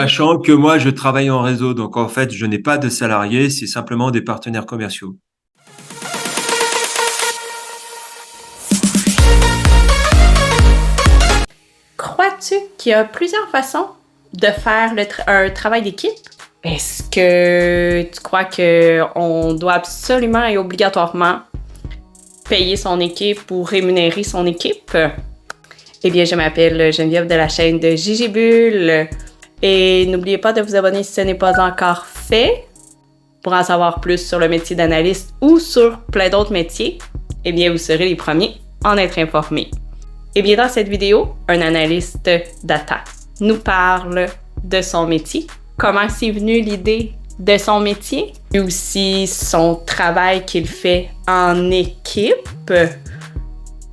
Sachant que moi, je travaille en réseau, donc en fait, je n'ai pas de salariés, c'est simplement des partenaires commerciaux. Crois-tu qu'il y a plusieurs façons de faire un travail d'équipe? Est-ce que tu crois qu'on doit absolument et obligatoirement payer son équipe ou rémunérer son équipe? Eh bien, je m'appelle Geneviève de la chaîne de Gigi Bulle et n'oubliez pas de vous abonner si ce n'est pas encore fait. Pour en savoir plus sur le métier d'analyste ou sur plein d'autres métiers, eh bien, vous serez les premiers à en être informés. Eh bien, dans cette vidéo, un analyste data nous parle de son métier, comment c'est venu l'idée de son métier, puis aussi son travail qu'il fait en équipe,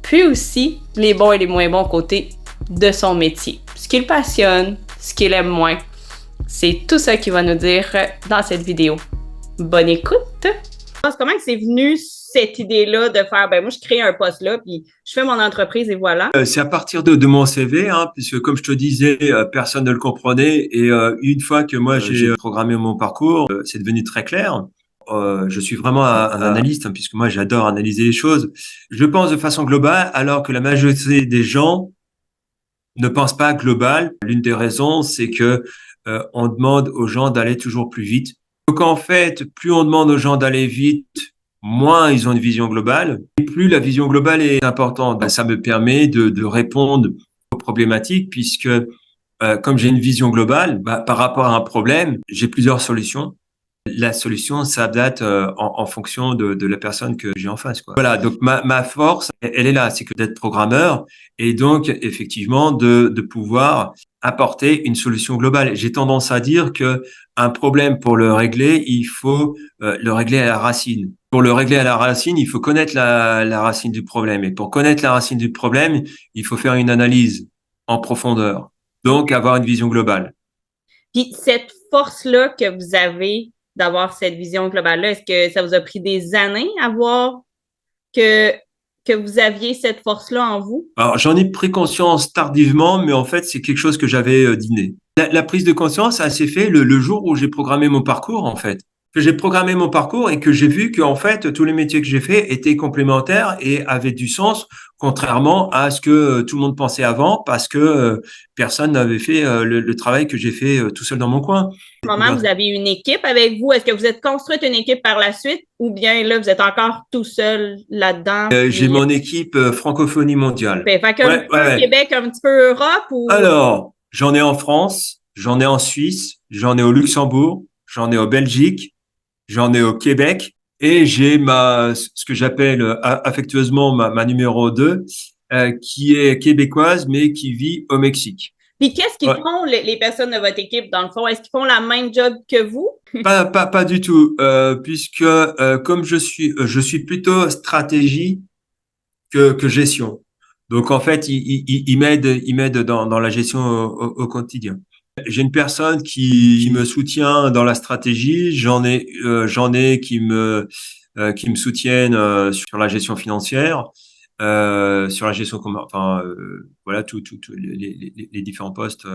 puis aussi les bons et les moins bons côtés de son métier, ce qu'il passionne, ce qu'il aime moins. C'est tout ça qu'il va nous dire dans cette vidéo. Bonne écoute! Comment c'est venu cette idée-là de faire, moi je crée un poste là, puis je fais mon entreprise et voilà? C'est à partir de mon CV, puisque comme je te disais, personne ne le comprenait. Et une fois que moi j'ai programmé mon parcours, c'est devenu très clair. Je suis vraiment un analyste, puisque moi j'adore analyser les choses. Je pense de façon globale, alors que la majorité des gens ne pensent pas global. L'une des raisons, c'est que on demande aux gens d'aller toujours plus vite. Donc en fait, plus on demande aux gens d'aller vite, moins ils ont une vision globale, et plus la vision globale est importante. Ça me permet de répondre aux problématiques, puisque comme j'ai une vision globale, par rapport à un problème, j'ai plusieurs solutions. La solution s'adapte en fonction de la personne que j'ai en face, quoi. Voilà, donc ma force, elle est là, c'est que d'être programmeur et donc effectivement de pouvoir apporter une solution globale. J'ai tendance à dire que un problème, pour le régler, il faut le régler à la racine. Pour le régler à la racine, il faut connaître la racine du problème. Et pour connaître la racine du problème, il faut faire une analyse en profondeur. Donc avoir une vision globale. Puis cette force-là que vous avez d'avoir cette vision globale-là, est-ce que ça vous a pris des années à voir que vous aviez cette force-là en vous? Alors, j'en ai pris conscience tardivement, mais en fait, c'est quelque chose que j'avais d'inné. La prise de conscience, ça s'est fait le jour où j'ai programmé mon parcours, en fait. Que j'ai programmé mon parcours et que j'ai vu que, en fait, tous les métiers que j'ai faits étaient complémentaires et avaient du sens, contrairement à ce que tout le monde pensait avant, parce que personne n'avait fait le travail que j'ai fait tout seul dans mon coin. À ce moment, vous avez une équipe avec vous. Est-ce que vous êtes construite une équipe par la suite ou bien là, vous êtes encore tout seul là-dedans? J'ai mon équipe francophonie mondiale. Fait qu'un petit peu Québec, un petit peu Europe ou? Alors, j'en ai en France, j'en ai en Suisse, j'en ai au Luxembourg, j'en ai au Belgique, j'en ai au Québec et j'ai ce que j'appelle affectueusement ma numéro 2, qui est québécoise mais qui vit au Mexique. Puis qu'est-ce qu'ils font les personnes de votre équipe dans le fond? Est-ce qu'ils font la même job que vous? Pas du tout, puisque comme je suis plutôt stratégie que gestion. Donc en fait, il m'aide dans la gestion au quotidien. J'ai une personne qui me soutient dans la stratégie. J'en ai qui me soutiennent sur la gestion financière, sur la gestion voilà tous les différents postes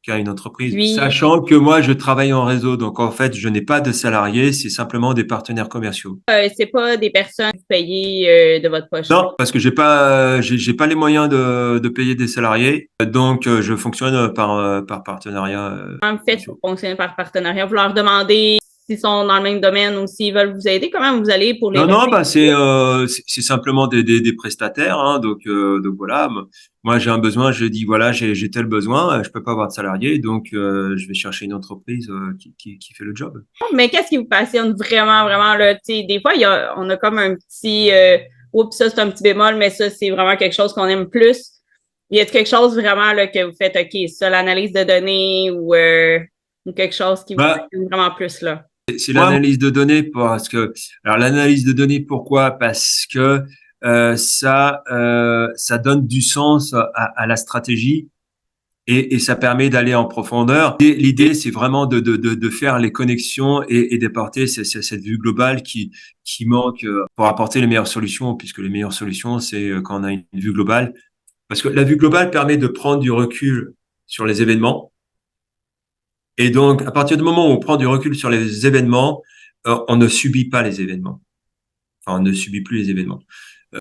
qu'a une entreprise. Oui. Sachant que moi, je travaille en réseau, donc en fait, je n'ai pas de salariés, c'est simplement des partenaires commerciaux. C'est pas des personnes payées de votre poche. Non, parce que j'ai pas les moyens de payer des salariés, donc je fonctionne par partenariat. En fait, vous fonctionnez par partenariat. Vous leur demandez s'ils sont dans le même domaine ou s'ils veulent vous aider. Comment vous allez pour les? Non, c'est simplement des prestataires, donc voilà. Moi, j'ai un besoin, je dis voilà, j'ai tel besoin, je peux pas avoir de salarié, donc je vais chercher une entreprise qui fait le job. Mais qu'est-ce qui vous passionne vraiment, vraiment là? Tu sais, des fois, on a comme un petit oups, ça c'est un petit bémol, mais ça c'est vraiment quelque chose qu'on aime plus. Il y a quelque chose vraiment là que vous faites, OK, ça, l'analyse de données ou quelque chose qui vous passionne vraiment plus là? C'est l'analyse de données alors l'analyse de données, pourquoi? Parce que ça donne du sens à la stratégie et ça permet d'aller en profondeur. L'idée, c'est vraiment de faire les connexions et d'apporter cette vue globale qui manque pour apporter les meilleures solutions, puisque les meilleures solutions, c'est quand on a une vue globale. Parce que la vue globale permet de prendre du recul sur les événements Et donc, à partir du moment où on prend du recul sur les événements, on ne subit pas les événements. Enfin, on ne subit plus les événements.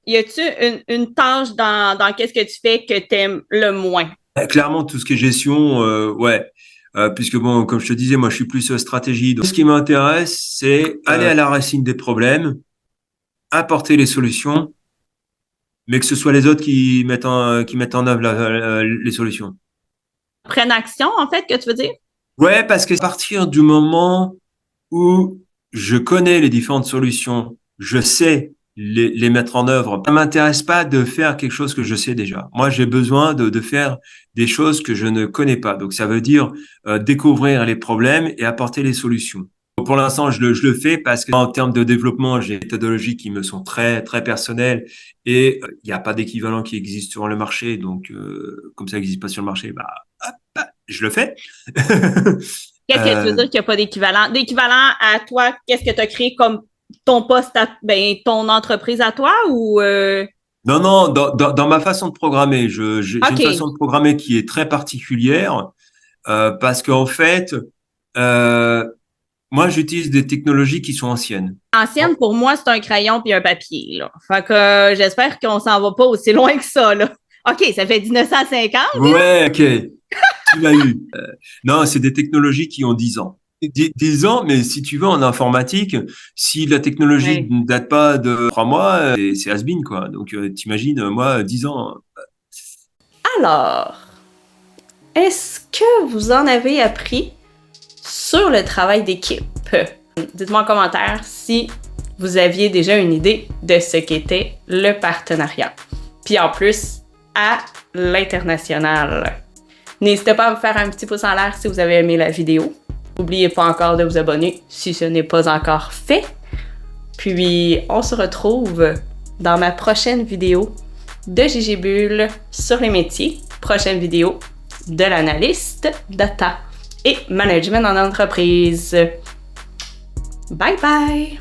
Y a-tu une tâche dans qu'est-ce que tu fais que t'aimes le moins? Clairement, tout ce qui est gestion, ouais. Puisque bon, comme je te disais, moi, je suis plus stratégie. Donc, ce qui m'intéresse, c'est aller à la racine des problèmes, apporter les solutions, mais que ce soit les autres qui mettent en œuvre les solutions. Prenne action, en fait, que tu veux dire? Ouais, parce que à partir du moment où je connais les différentes solutions, je sais les mettre en œuvre. Ça m'intéresse pas de faire quelque chose que je sais déjà. Moi, j'ai besoin de faire des choses que je ne connais pas. Donc, ça veut dire découvrir les problèmes et apporter les solutions. Pour l'instant, je le fais parce que en termes de développement, j'ai des méthodologies qui me sont très très personnelles et il n'y a pas d'équivalent qui existe sur le marché. Donc, comme ça n'existe pas sur le marché, bah, hop, je le fais. Qu'est-ce que tu veux dire qu'il n'y a pas d'équivalent? D'équivalent à toi, qu'est-ce que tu as créé comme ton poste, ton entreprise à toi ou... Non, non, dans ma façon de programmer, j'ai une OK. façon de programmer qui est très particulière parce qu'en fait, euh, moi, j'utilise des technologies qui sont anciennes. Ancienne, pour moi, c'est un crayon puis un papier, là. Fait que j'espère qu'on s'en va pas aussi loin que ça, là. OK, ça fait 1950, là? Ouais, ok, tu l'as eu. Non, c'est des technologies qui ont 10 ans. 10 ans, mais si tu veux, en informatique, si la technologie Ouais. ne date pas de 3 mois, c'est has-been, quoi. Donc, t'imagines, moi, 10 ans. Alors, est-ce que vous en avez appris sur le travail d'équipe? Dites-moi en commentaire si vous aviez déjà une idée de ce qu'était le partenariat. Puis en plus, à l'international. N'hésitez pas à me faire un petit pouce en l'air si vous avez aimé la vidéo. N'oubliez pas encore de vous abonner si ce n'est pas encore fait. Puis on se retrouve dans ma prochaine vidéo de Gigi Bull sur les métiers. Prochaine vidéo de l'analyste data et management en entreprise. Bye bye!